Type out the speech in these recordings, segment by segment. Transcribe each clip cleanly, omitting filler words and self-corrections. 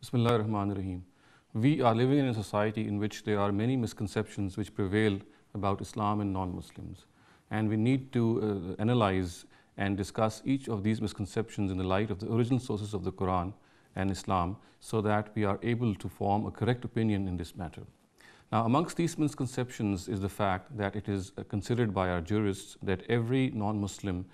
Bismillah ar-Rahman ar-Rahim. We are living in a society in which there are many misconceptions which prevail about Islam and non-Muslims. And we need to analyze and discuss each of these misconceptions in the light of the original sources of the Quran and Islam so that we are able to form a correct opinion in this matter. Now, amongst these misconceptions is the fact that it is considered by our jurists that every non-Muslim,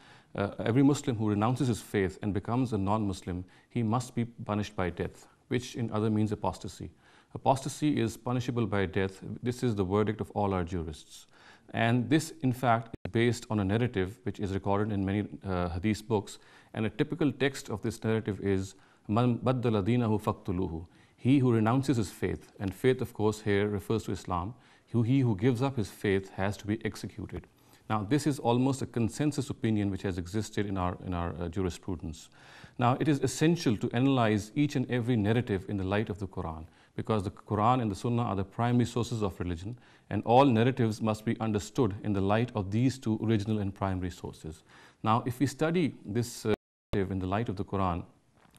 every Muslim who renounces his faith and becomes a non-Muslim, he must be punished by death, which in other means apostasy. Apostasy is punishable by death. This is the verdict of all our jurists. And this, in fact, is based on a narrative which is recorded in many hadith books. And a typical text of this narrative is, Man baddala deenahu faqtuluhu. He who renounces his faith, and faith, of course, here refers to Islam, he who gives up his faith has to be executed. Now, this is almost a consensus opinion which has existed in our jurisprudence. Now, it is essential to analyze each and every narrative in the light of the Quran, because the Quran and the Sunnah are the primary sources of religion, and all narratives must be understood in the light of these two original and primary sources. Now, if we study this narrative in the light of the Quran,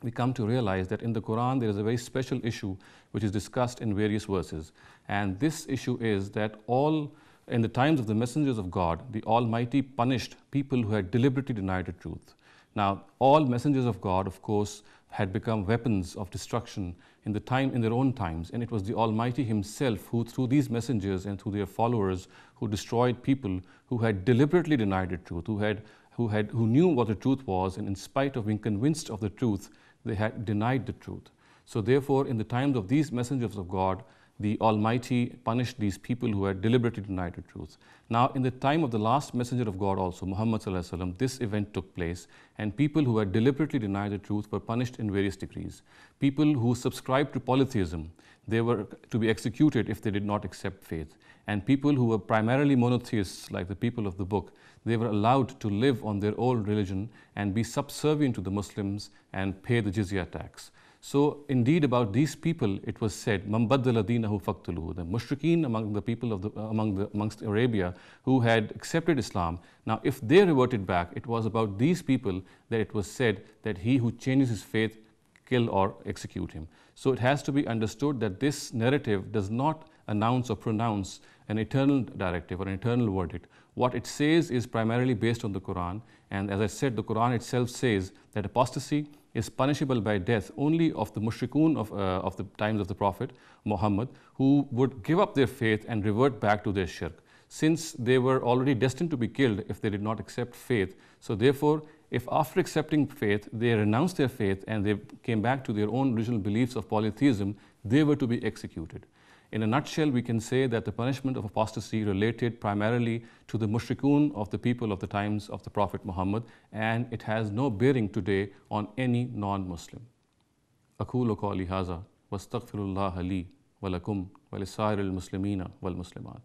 we come to realize that in the Quran there is a very special issue which is discussed in various verses. And this issue is that in the times of the messengers of God, the Almighty punished people who had deliberately denied the truth. Now, all messengers of God, of course, had become weapons of destruction in their own times, and it was the Almighty Himself who, through these messengers and through their followers, who destroyed people who had deliberately denied the truth, who knew what the truth was, and in spite of being convinced of the truth, they had denied the truth. So therefore, in the times of these messengers of God, the Almighty punished these people who had deliberately denied the truth. Now, in the time of the last messenger of God also, Muhammad sallallahu alaihi wasallam, this event took place, and people who had deliberately denied the truth were punished in various degrees. People who subscribed to polytheism, they were to be executed if they did not accept faith. And people who were primarily monotheists, like the people of the book, they were allowed to live on their old religion and be subservient to the Muslims and pay the jizya tax. So indeed, about these people, it was said, Man baddala deenahu faqtuluhu. The mushrikeen among the people of amongst Arabia who had accepted Islam. Now, if they reverted back, it was about these people that it was said that he who changes his faith, kill or execute him. So it has to be understood that this narrative does not announce or pronounce an eternal directive or an eternal verdict. What it says is primarily based on the Quran. And as I said, the Quran itself says that apostasy is punishable by death only of the mushrikun of the times of the Prophet Muhammad, who would give up their faith and revert back to their shirk, since they were already destined to be killed if they did not accept faith. So therefore, if after accepting faith, they renounced their faith and they came back to their own original beliefs of polytheism, they were to be executed. In a nutshell, we can say that the punishment of apostasy related primarily to the mushrikun of the people of the times of the Prophet Muhammad, and it has no bearing today on any non-Muslim. Aqulu qawli hadha wastaghfirullaha li wa lakum wa lisa'iril muslimina wal muslimat.